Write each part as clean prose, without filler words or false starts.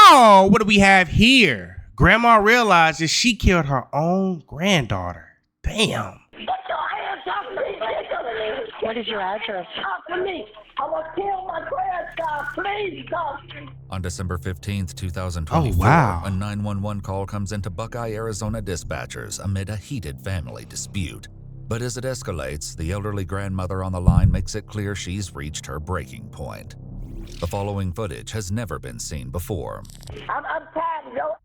Oh, what do we have here? Grandma realizes she killed her own granddaughter. Damn. Get your hands off me. What is your address? Off of me. I will kill my grandchild. Please don't. On December 15th, 2024, Oh, wow. a 911 call comes into Buckeye, Arizona dispatchers amid a heated family dispute. But as it escalates, the elderly grandmother on the line makes it clear she's reached her breaking point. The following footage has never been seen before. I'm tired of your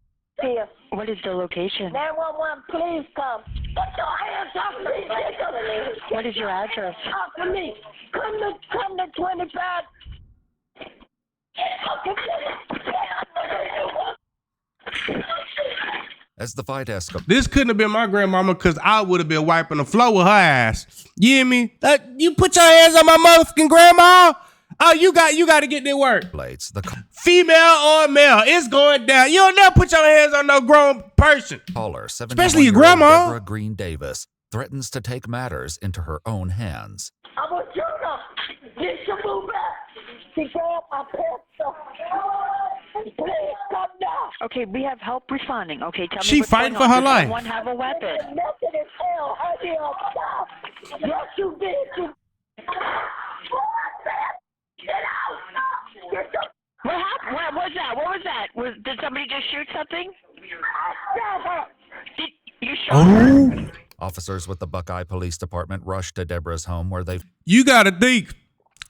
here. What is the location? 911, please come. Get your hands off me. What is your address? Off of me. Come to 25. As the fight escalates, This couldn't have been my grandmama because I would have been wiping the floor with her ass. You hear me? You put your hands on my motherfucking grandma? Oh, you got to get that work. the Female or male, it's going down. You don't never put your hands on no grown person. caller, Especially your 71-year-old grandma. Deborah Green Davis, threatens to take matters into her own hands. I want you to get your move back. She grabbed my pistol. Please come now. Okay, we have help responding. Okay, tell me She what's fighting going for on. her Does life. someone have a weapon? Nothing is hell. Hurry up, stop. Yes, you did. You... Get out. Get your... What happened? What was that? What was that? Did somebody just shoot something? Did you shot her? Officers with the Buckeye Police Department rushed to Deborah's home where they You got to think,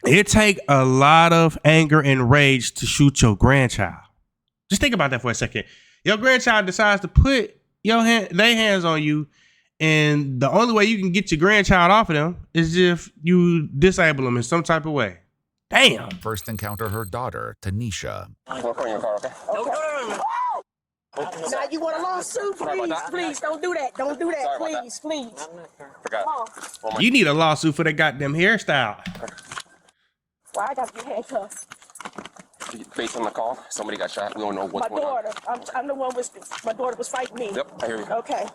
it take a lot of anger and rage to shoot your grandchild. Just think about that for a second. Your grandchild decides to put their hands on you, and the only way you can get your grandchild off of them is if you disable them in some type of way. Damn. first encounter her daughter, Tanisha. Work on your car, okay? No. Now you want a lawsuit? Please, don't do that. Don't do that. Please. Forgot. You need a lawsuit for that goddamn hairstyle. Why I got to be handcuffed? Based on the call, somebody got shot. We don't know what's going on. My daughter. I'm the one my daughter was fighting me. Yep, I hear you. Okay.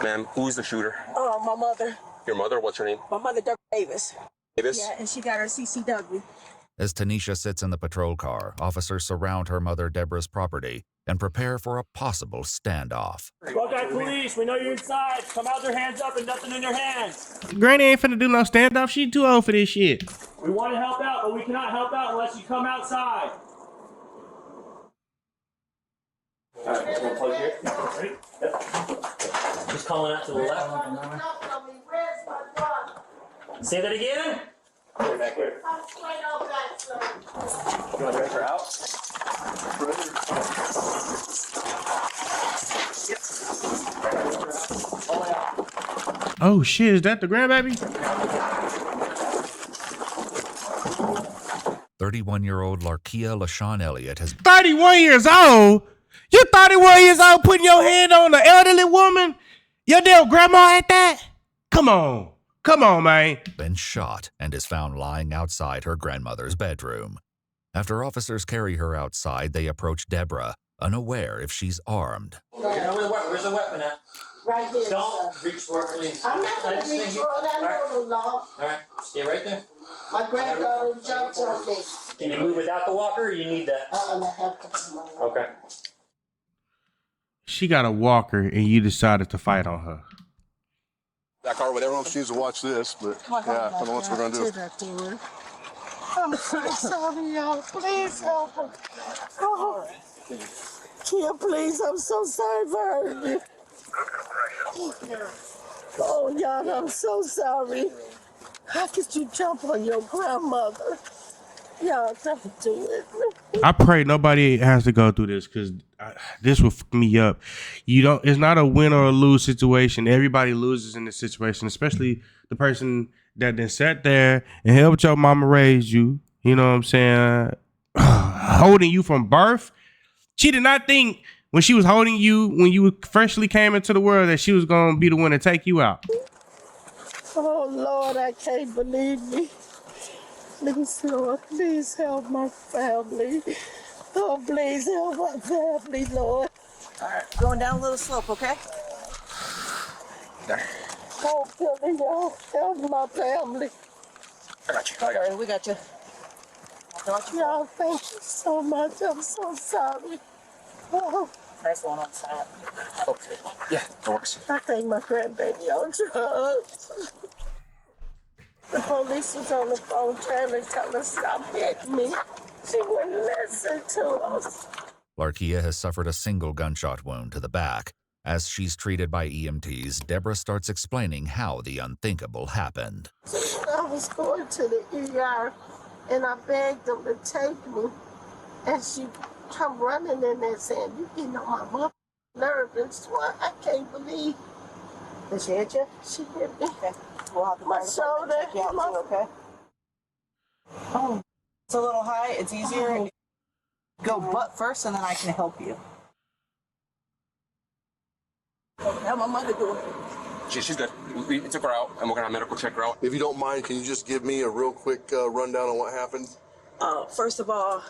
Ma'am, who's the shooter? My mother. Your mother? What's her name? My mother, Deborah Davis. Davis? Yeah, and she got her CCW. As Tanisha sits in the patrol car, officers surround her mother Deborah's property and prepare for a possible standoff. Buckeye Police, we know you're inside. Come out with your hands up and nothing in your hands. Granny ain't finna do no standoff. She too old for this shit. We want to help out, but we cannot help out unless you come outside. All right, just gonna plug here. Ready? Yep. Just calling out to the left. Say that again. Right back here. You want to direct her out? Oh shit, is that the grandbaby? 31-year-old Larkia LaShawn Elliott has 31 years old? You 31 years old putting your hand on an elderly woman? Your damn grandma at that? Come on, man. been shot and is found lying outside her grandmother's bedroom. After officers carry her outside, they approach Deborah, unaware if she's armed. Where's the weapon at? Right here. Don't reach for it, please. I'm not going to reach for it. I know the law. All right, stay right there. My granddaughter jumped on me. Can you move without the walker, or you need that? Okay. She got a walker and you decided to fight on her. That car, but everyone seems to watch this, but yeah, I don't know what we're gonna do. I'm so sorry, y'all. Please help her. Oh, Kia, please, I'm so sorry for hurting you. Oh, y'all, I'm so sorry. How could you jump on your grandmother? Y'all, don't do it. I pray nobody has to go through this because this will fuck me up. It's not a win or a lose situation. Everybody loses in this situation, especially the person that then sat there and helped your mama raise you. You know what I'm saying? Holding you from birth. She did not think when she was holding you, when you freshly came into the world, that she was going to be the one to take you out. Oh, Lord, I can't believe me. Please, Lord, please help my family. Oh, please help my family, Lord. All right, going down a little slope, okay? There. Oh, Billy, y'all, help my family. I got you. All right, we got you. Y'all, thank you so much. I'm so sorry. Oh, Nice one on the side. Yeah, that works. I think my grandbaby on drugs. The police was on the phone trying to tell us stop hitting me. She wouldn't listen to us. Larkia has suffered a single gunshot wound to the back. As she's treated by EMTs, Deborah starts explaining how the unthinkable happened. I was going to the ER and I begged them to take me. And she come running in there saying, "You getting on my mother's nerves." Well, I can't believe. Did she hit you? She hit me. Okay. We'll have to My call the department and check you out shoulder, too, okay? Oh. It's a little high. It's easier. Go butt first and then I can help you. How my mother doing? She's good. We took her out, and we're gonna medical check her out. If you don't mind, can you just give me a real quick rundown on what happened? First of all,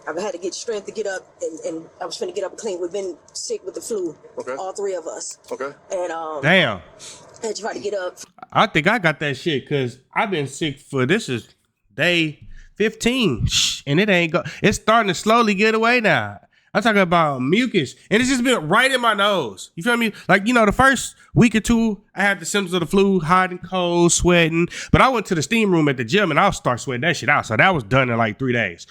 I've had to get strength to get up, and I was finna get up and clean. We've been sick with the flu. Okay. All three of us. Okay. And Damn. I had to try to get up. I think I got that shit because I've been sick for this is day 15 and it ain't go. It's starting to slowly get away now. I'm talking about mucus and it's just been right in my nose. You feel me? Like, you know, the first week or two, I had the symptoms of the flu, hot and cold, sweating. But I went to the steam room at the gym and I'll start sweating that shit out. So that was done in like 3 days.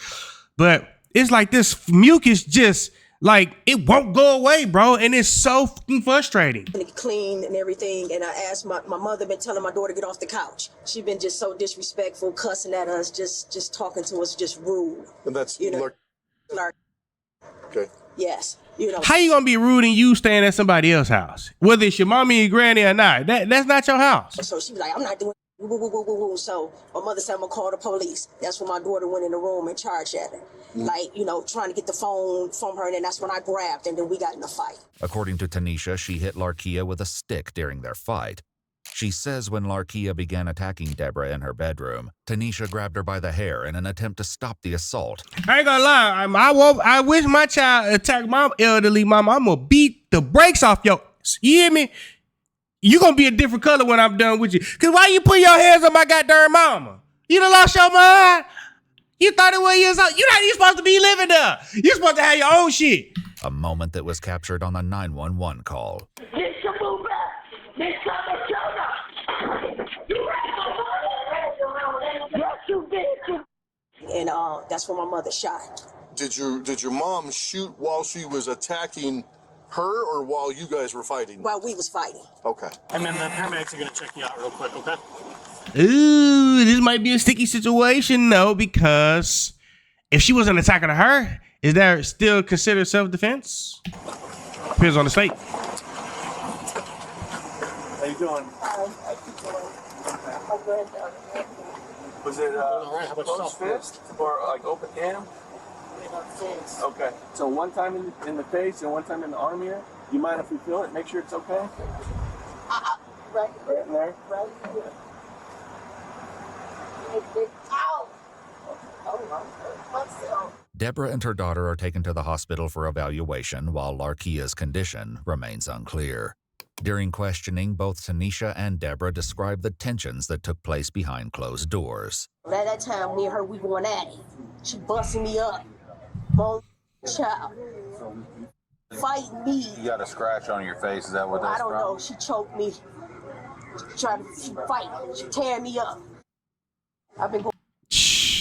But it's like this mucus just like it won't go away, bro. And it's so fucking frustrating. To get clean and everything, and I asked my mother been telling my daughter to get off the couch. She been just so disrespectful, cussing at us, just talking to us, just rude. And that's You know, like, okay. yes, you know. How you gonna be rude and you staying at somebody else's house? Whether it's your mommy or granny or not, that's not your house. So she was like, "I'm not doing." Woo, woo, woo, woo, woo. So my mother said, "I'm gonna call the police." That's when my daughter went in the room and charged at her, like, you know, trying to get the phone from her, and then that's when I grabbed, and then we got in a fight. According to Tanisha, she hit Larkia with a stick during their fight. She says when Larkia began attacking Deborah in her bedroom, Tanisha grabbed her by the hair in an attempt to stop the assault. I ain't gonna lie. I wish my child attacked my elderly mama. I'm gonna beat the brakes off your. You hear me? You gonna be a different color when I'm done with you. Cause why you put your hands on my goddamn mama? You done lost your mind? You 31 years old. You supposed to be living there. You supposed to have your own shit. A moment that was captured on the 911 call. Get your move back. Get some shoulder. You ran my mother. Yes, you did. And that's when my mother shot. Did your mom shoot while she was attacking her or while you guys were fighting? While we was fighting. Okay. And then the paramedics are gonna check you out real quick, okay? Ooh, this might be a sticky situation though, because if she wasn't attacking her, is that still considered self-defense? Depends on the state. How you doing? My granddaughter. Was it All right, how about closed yourself? fist or like open hand? Okay. So one time in the face and one time in the arm here. You mind if we feel it? Make sure it's okay. Right Right in there. right here. Ow! Oh, myself. Deborah and her daughter are taken to the hospital for evaluation while Larkia's condition remains unclear. During questioning, both Tanisha and Deborah describe the tensions that took place behind closed doors. At that time, me and her, we going at it. She busting me up. Both child. Fighting me. You got a scratch on your face. Is that what I that's don't from? know. She choked me. She fight. She tearing me up. I've been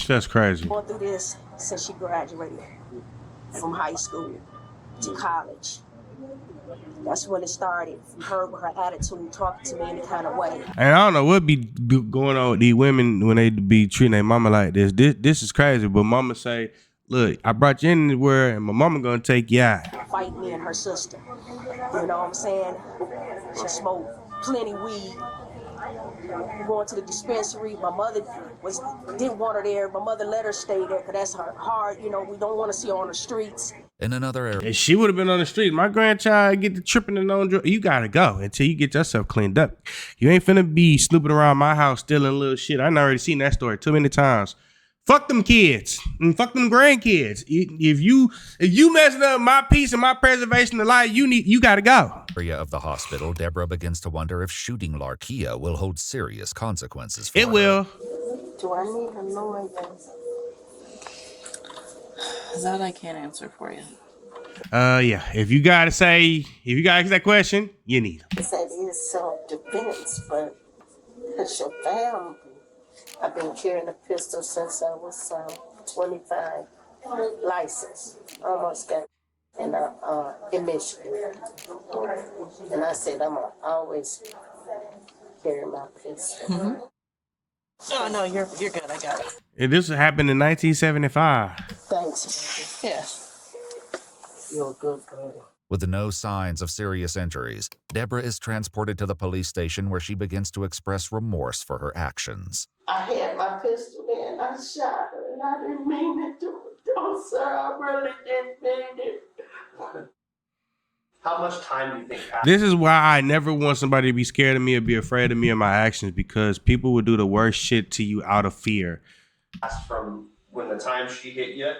That's crazy. going through this since she graduated from high school to college. That's when it started. From her with her attitude, talking to me any kind of way. And I don't know what be going on with these women when they be treating their mama like this. This is crazy. But mama say, look, I brought you in this world and my mama gonna take you out. Fight me and her sister. You know what I'm saying? She smoked plenty weed. Going to the dispensary. My mother didn't want her there. My mother let her stay there because that's her hard. You know, we don't want to see her on the streets. In another area, If she would have been on the street, my grandchild get to tripping and on drugs. You gotta go until you get yourself cleaned up. You ain't finna be snooping around my house stealing little shit. I done already seen that story too many times. Fuck them kids and fuck them grandkids. If you messing up my peace and my preservation of life, you gotta go. of the hospital, Deborah begins to wonder if shooting Larkia will hold serious consequences for It her. will. Do I need a lawyer? That I can't answer for you. Yeah. If you gotta ask that question, you need them. That is self-defense, but it's your family. I've been carrying a pistol since I was 25. License. Almost got in Michigan. And I said I'm gonna always carry my pistol. Oh no, you're good. I got it. And this happened in 1975. Thanks, baby. Yeah. You're a good girl. With no signs of serious injuries, Deborah is transported to the police station where she begins to express remorse for her actions. I had my pistol there and I shot her and I didn't mean to do it. Oh, sir, I really didn't mean it. How much time do you think passed? This is why I never want somebody to be scared of me or be afraid of me or my actions, because people would do the worst shit to you out of fear. From when the time she hit you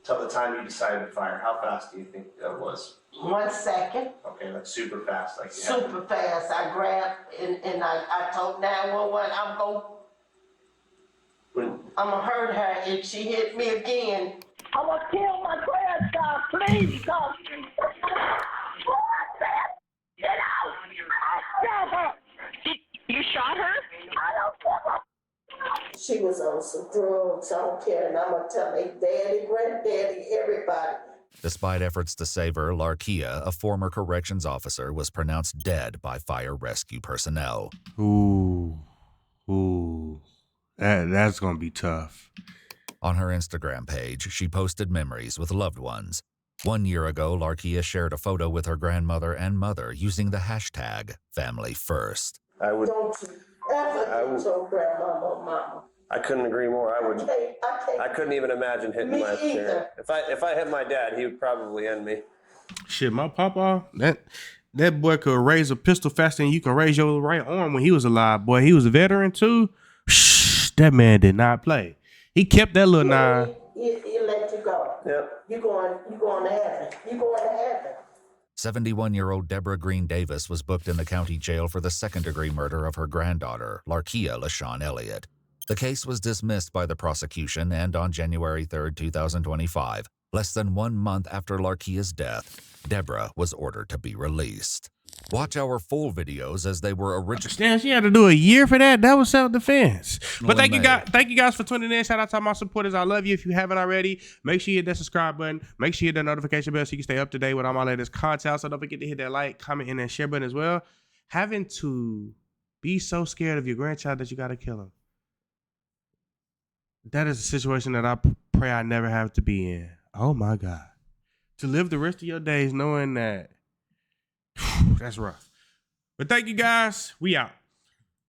till the time you decided to fire? How fast do you think that was? 1 second. Okay, that's super fast. Like Super fast. I grabbed and I told 911 I'm gonna hurt her if she hit me again. I'm gonna kill my grandson, please don't. Get out! I shot her! You shot her? I don't give a. She was on some drugs, I don't care, and I'm gonna tell her daddy, granddaddy, everybody. Despite efforts to save her, Larkia, a former corrections officer, was pronounced dead by fire rescue personnel. Ooh. That's gonna be tough. On her Instagram page, she posted memories with loved ones. 1 year ago, Larkia shared a photo with her grandmother and mother using the hashtag #FamilyFirst. I would. Don't you ever hit your grandmama or mama. I couldn't agree more. I would. I couldn't even imagine hitting Me my either. parent. If I hit my dad, he would probably end me. Shit, my papa, that boy could raise a pistol faster than you can raise your right arm when he was alive. Boy, he was a veteran too. Shh, that man did not play. He kept that little nine. He let you go. Yep. You going to heaven. You going to heaven. 71-year-old Deborah Green Davis was booked in the county jail for the second-degree murder of her granddaughter, Larkia LaShawn Elliott. The case was dismissed by the prosecution, and on January 3, 2025, less than 1 month after Larkia's death, Deborah was ordered to be released. Watch our full videos as they were originally. Damn, she had to do a year for that. That was self-defense. But thank you guys for tuning in. Shout out to my supporters. I love you. If you haven't already, make sure you hit that subscribe button. Make sure you hit that notification bell so you can stay up to date with all my latest content. So don't forget to hit that like, comment, and that share button as well. Having to be so scared of your grandchild that you got to kill him. That is a situation that I pray I never have to be in. Oh my God. To live the rest of your days knowing that, that's rough. But thank you guys. We out.